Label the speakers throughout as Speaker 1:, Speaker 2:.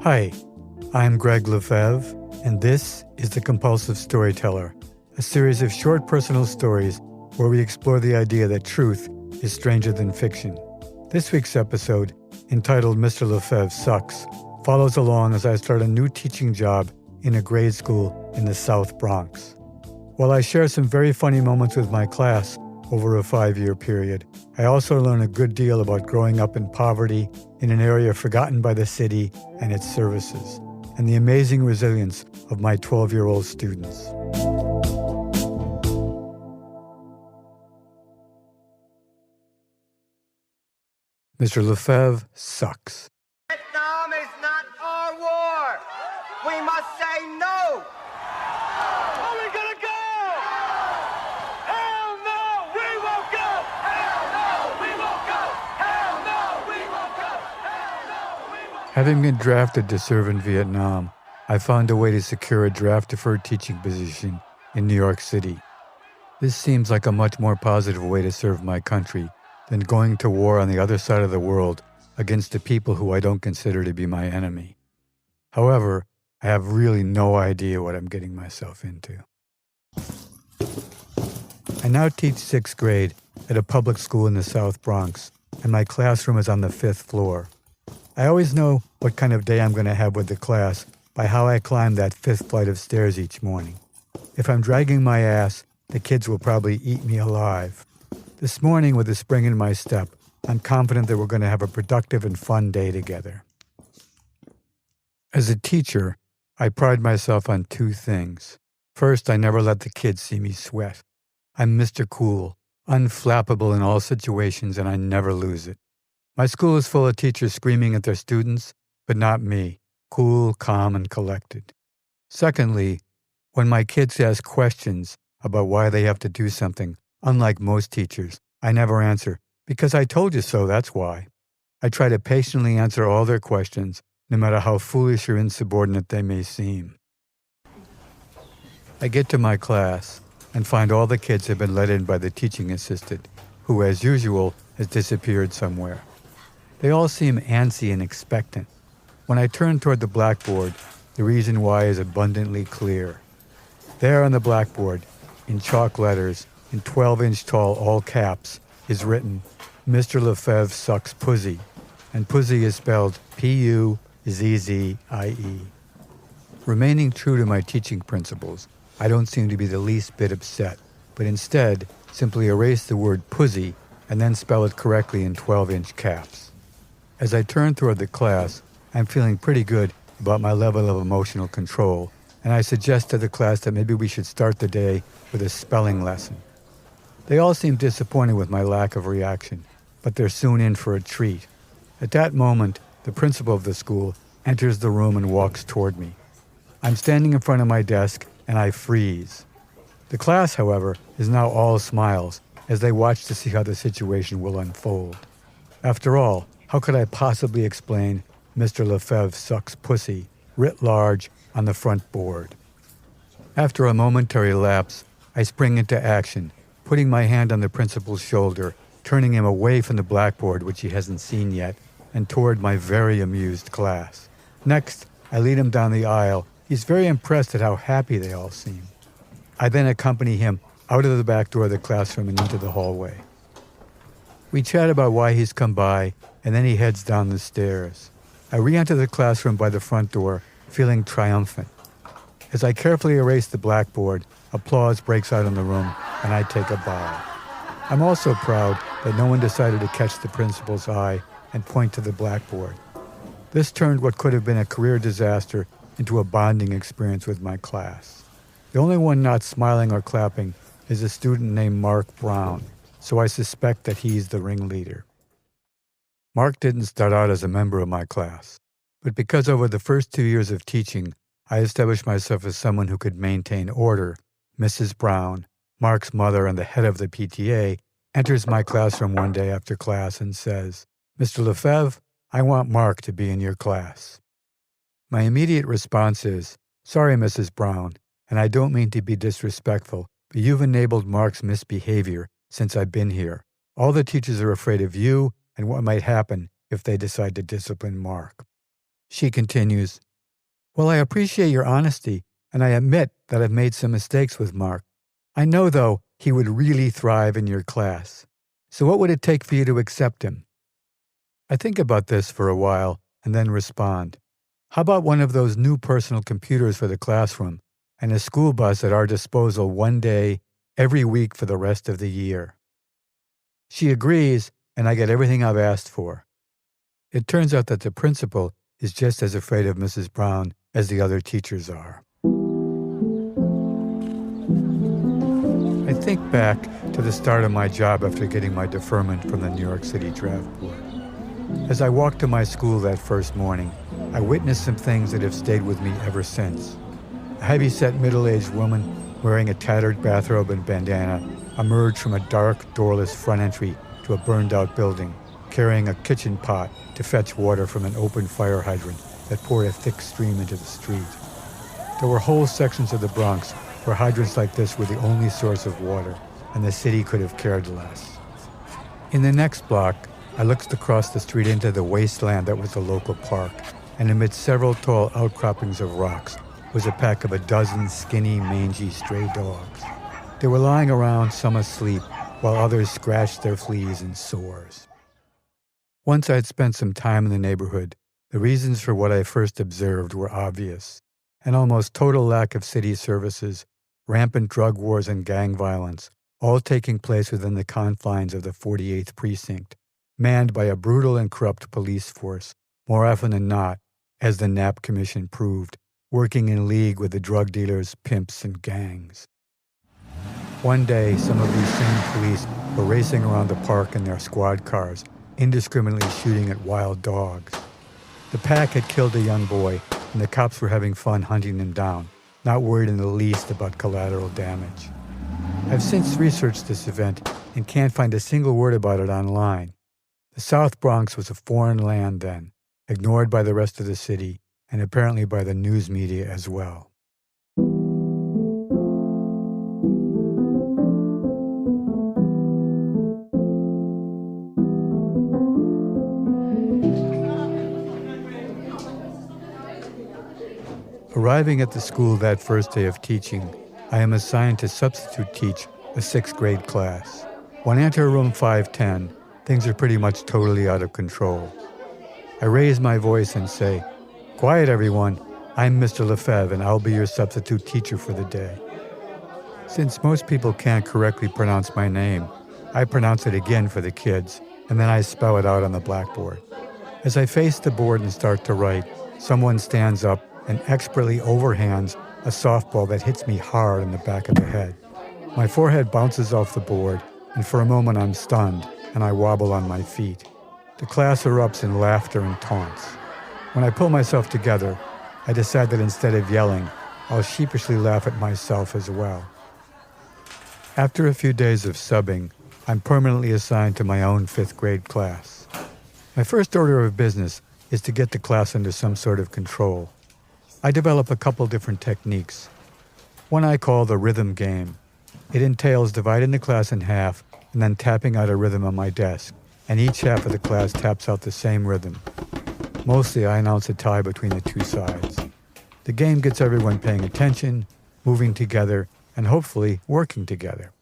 Speaker 1: Hi, I'm Greg LeFevre, and this is The Compulsive Storyteller, a series of short personal stories where we explore the idea that truth is stranger than fiction. This week's episode, entitled Mr LeFevre Sucks, follows along as I start a new teaching job in a grade school in the South Bronx. While I share some very funny moments with my class over a 5-year period, I also learn a good deal about growing up in poverty in an area forgotten by the city and its services, and the amazing resilience of my 12-year-old students. Mr. LeFevre Sucks.
Speaker 2: Vietnam is not our war. We must say no. Are we gonna go? Hell no, we won't go. Hell no, we won't go. Hell no, we won't go. Hell no, we won't go.
Speaker 1: Having been drafted to serve in Vietnam, I found a way to secure a draft-deferred teaching position in New York City. This seems like a much more positive way to serve my country than going to war on the other side of the world against the people who I don't consider to be my enemy. However, I have really no idea what I'm getting myself into. I now teach 6th grade at a public school in the South Bronx, and my classroom is on the 5th floor. I always know what kind of day I'm going to have with the class by how I climb that 5th flight of stairs each morning. If I'm dragging my ass, the kids will probably eat me alive. This morning, with a spring in my step, I'm confident that we're going to have a productive and fun day together. As a teacher, I pride myself on 2 things. First, I never let the kids see me sweat. I'm Mr. Cool, unflappable in all situations, and I never lose it. My school is full of teachers screaming at their students, but not me, cool, calm, and collected. Secondly, when my kids ask questions about why they have to do something, unlike most teachers, I never answer, because I told you so, that's why. I try to patiently answer all their questions, no matter how foolish or insubordinate they may seem. I get to my class and find all the kids have been let in by the teaching assistant, who, as usual, has disappeared somewhere. They all seem antsy and expectant. When I turn toward the blackboard, the reason why is abundantly clear. There on the blackboard, in chalk letters, in 12-inch tall all caps, is written, Mr. LeFevre Sucks Pussy, and pussy is spelled P-U-Z-Z-I-E. Remaining true to my teaching principles, I don't seem to be the least bit upset, but instead simply erase the word pussy and then spell it correctly in 12-inch caps. As I turn toward the class, I'm feeling pretty good about my level of emotional control, and I suggest to the class that maybe we should start the day with a spelling lesson. They all seem disappointed with my lack of reaction, but they're soon in for a treat. At that moment, the principal of the school enters the room and walks toward me. I'm standing in front of my desk, and I freeze. The class, however, is now all smiles as they watch to see how the situation will unfold. After all, how could I possibly explain Mr. LeFevre Sucks Pussy writ large on the front board? After a momentary lapse, I spring into action, putting my hand on the principal's shoulder, turning him away from the blackboard, which he hasn't seen yet, and toward my very amused class. Next, I lead him down the aisle. He's very impressed at how happy they all seem. I then accompany him out of the back door of the classroom and into the hallway. We chat about why he's come by, and then he heads down the stairs. I re-enter the classroom by the front door, feeling triumphant. As I carefully erase the blackboard, applause breaks out in the room, and I take a bow. I'm also proud that no one decided to catch the principal's eye and point to the blackboard. This turned what could have been a career disaster into a bonding experience with my class. The only one not smiling or clapping is a student named Mark Brown, so I suspect that he's the ringleader. Mark didn't start out as a member of my class, but because over the first 2 years of teaching, I established myself as someone who could maintain order, Mrs. Brown, Mark's mother and the head of the PTA, enters my classroom one day after class and says, Mr. LeFevre, I want Mark to be in your class. My immediate response is, sorry, Mrs. Brown, and I don't mean to be disrespectful, but you've enabled Mark's misbehavior since I've been here. All the teachers are afraid of you and what might happen if they decide to discipline Mark. She continues, "Well, I appreciate your honesty, and I admit that I've made some mistakes with Mark. I know, though, he would really thrive in your class. So what would it take for you to accept him?" I think about this for a while and then respond, "How about one of those new personal computers for the classroom and a school bus at our disposal one day every week for the rest of the year?" She agrees, and I get everything I've asked for. It turns out that the principal is just as afraid of Mrs. Brown as the other teachers are. I think back to the start of my job after getting my deferment from the New York City Draft Board. As I walked to my school that first morning, I witnessed some things that have stayed with me ever since. A heavy-set middle-aged woman wearing a tattered bathrobe and bandana emerged from a dark, doorless front entry to a burned-out building, carrying a kitchen pot to fetch water from an open fire hydrant that poured a thick stream into the street. There were whole sections of the Bronx where hydrants like this were the only source of water, and the city could have cared less. In the next block, I looked across the street into the wasteland that was the local park, and amidst several tall outcroppings of rocks was a pack of a dozen skinny, mangy stray dogs. They were lying around, some asleep, while others scratched their fleas and sores. Once I'd spent some time in the neighborhood, the reasons for what I first observed were obvious. An almost total lack of city services, rampant drug wars and gang violence, all taking place within the confines of the 48th Precinct, manned by a brutal and corrupt police force, more often than not, as the Knapp Commission proved, working in league with the drug dealers, pimps, and gangs. One day, some of these same police were racing around the park in their squad cars, indiscriminately shooting at wild dogs. The pack had killed a young boy, and the cops were having fun hunting them down, not worried in the least about collateral damage. I've since researched this event and can't find a single word about it online. The South Bronx was a foreign land then, ignored by the rest of the city, and apparently by the news media as well. Arriving at the school that first day of teaching, I am assigned to substitute teach a 6th grade class. When I enter room 510, things are pretty much totally out of control. I raise my voice and say, "Quiet, everyone. I'm Mr. LeFevre, and I'll be your substitute teacher for the day." Since most people can't correctly pronounce my name, I pronounce it again for the kids, and then I spell it out on the blackboard. As I face the board and start to write, someone stands up and expertly overhands a softball that hits me hard in the back of the head. My forehead bounces off the board, and for a moment I'm stunned, and I wobble on my feet. The class erupts in laughter and taunts. When I pull myself together, I decide that instead of yelling, I'll sheepishly laugh at myself as well. After a few days of subbing, I'm permanently assigned to my own 5th grade class. My first order of business is to get the class under some sort of control. I develop a couple different techniques. One I call the rhythm game. It entails dividing the class in half and then tapping out a rhythm on my desk, and each half of the class taps out the same rhythm. Mostly I announce a tie between the two sides. The game gets everyone paying attention, moving together, and hopefully working together.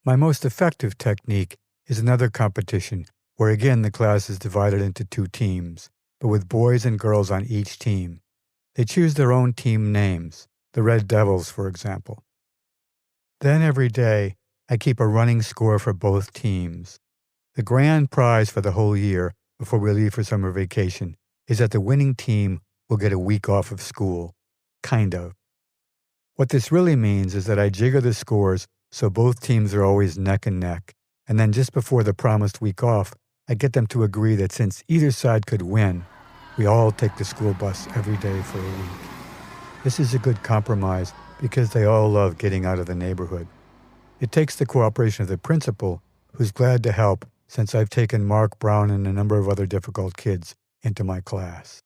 Speaker 1: My most effective technique is another competition where again the class is divided into 2 teams, but with boys and girls on each team. They choose their own team names, the Red Devils, for example. Then every day, I keep a running score for both teams. The grand prize for the whole year, before we leave for summer vacation, is that the winning team will get a week off of school. Kind of. What this really means is that I jigger the scores so both teams are always neck and neck, and then just before the promised week off, I get them to agree that since either side could win, we all take the school bus every day for a week. This is a good compromise because they all love getting out of the neighborhood. It takes the cooperation of the principal, who's glad to help since I've taken Mark Brown and a number of other difficult kids into my class.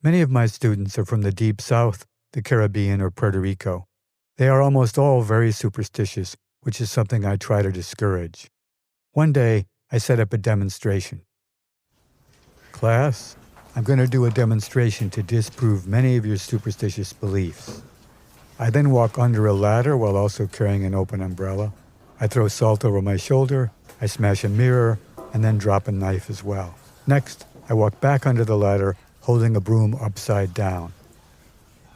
Speaker 1: Many of my students are from the Deep South, the Caribbean, or Puerto Rico. They are almost all very superstitious, which is something I try to discourage. One day, I set up a demonstration. Class, I'm going to do a demonstration to disprove many of your superstitious beliefs. I then walk under a ladder while also carrying an open umbrella. I throw salt over my shoulder, I smash a mirror, and then drop a knife as well. Next, I walk back under the ladder, holding a broom upside down.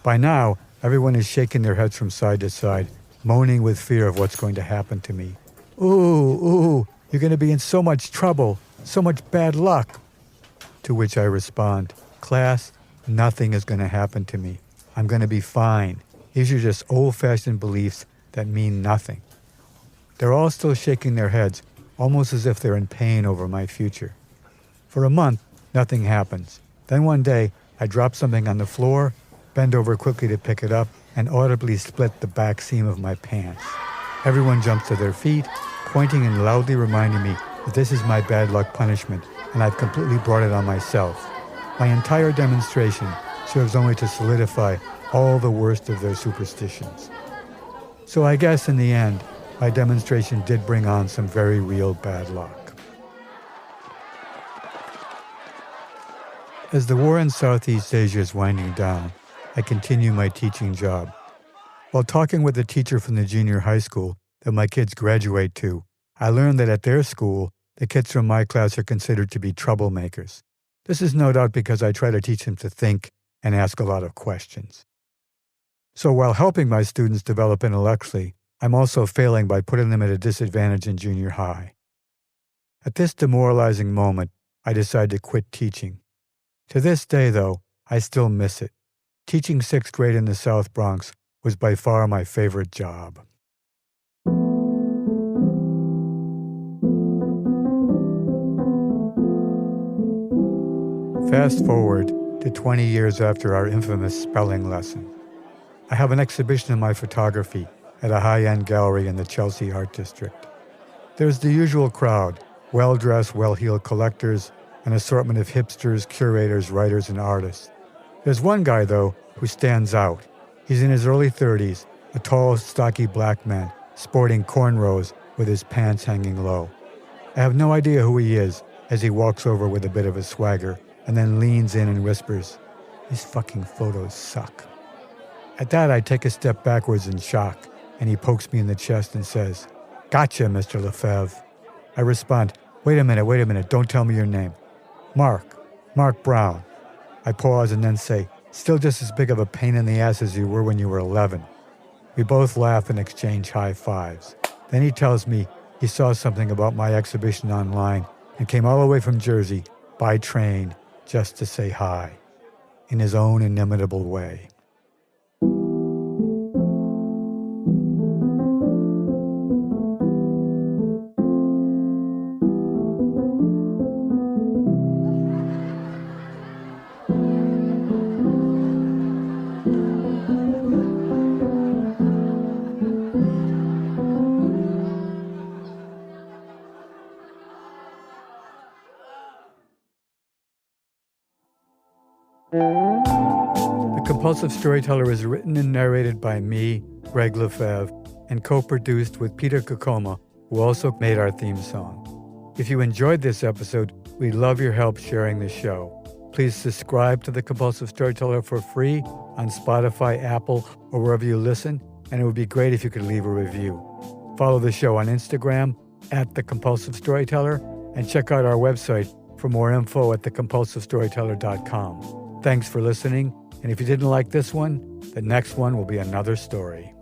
Speaker 1: By now, everyone is shaking their heads from side to side, moaning with fear of what's going to happen to me. Ooh, you're going to be in so much trouble, so much bad luck. To which I respond, class, nothing is going to happen to me. I'm going to be fine. These are just old-fashioned beliefs that mean nothing. They're all still shaking their heads, almost as if they're in pain over my future. For a month, nothing happens. Then one day, I drop something on the floor, bend over quickly to pick it up, and audibly split the back seam of my pants. Everyone jumps to their feet, pointing and loudly reminding me that this is my bad luck punishment, and I've completely brought it on myself. My entire demonstration serves only to solidify all the worst of their superstitions. So I guess in the end, my demonstration did bring on some very real bad luck. As the war in Southeast Asia is winding down, I continue my teaching job. While talking with a teacher from the junior high school that my kids graduate to, I learned that at their school, the kids from my class are considered to be troublemakers. This is no doubt because I try to teach them to think and ask a lot of questions. So while helping my students develop intellectually, I'm also failing by putting them at a disadvantage in junior high. At this demoralizing moment, I decide to quit teaching. To this day, though, I still miss it. Teaching 6th grade in the South Bronx was by far my favorite job. Fast forward to 20 years after our infamous spelling lesson. I have an exhibition of my photography at a high-end gallery in the Chelsea Art District. There's the usual crowd, well-dressed, well-heeled collectors, an assortment of hipsters, curators, writers, and artists. There's one guy, though, who stands out. He's in his early 30s, a tall, stocky black man, sporting cornrows with his pants hanging low. I have no idea who he is as he walks over with a bit of a swagger and then leans in and whispers, "These fucking photos suck." At that, I take a step backwards in shock, and he pokes me in the chest and says, "Gotcha, Mr. LeFevre." I respond, wait a minute, don't tell me your name." Mark Brown." I pause and then say, "Still just as big of a pain in the ass as you were when you were 11. We both laugh and exchange high fives. Then he tells me he saw something about my exhibition online and came all the way from Jersey by train just to say hi, in his own inimitable way. The Compulsive Storyteller is written and narrated by me, Greg LeFevre, and co-produced with Peter Kokoma, who also made our theme song. If you enjoyed this episode, we'd love your help sharing the show. Please subscribe to The Compulsive Storyteller for free on Spotify, Apple, or wherever you listen, and it would be great if you could leave a review. Follow the show on Instagram @The Compulsive Storyteller, and check out our website for more info at thecompulsivestoryteller.com. Thanks for listening, and if you didn't like this one, the next one will be another story.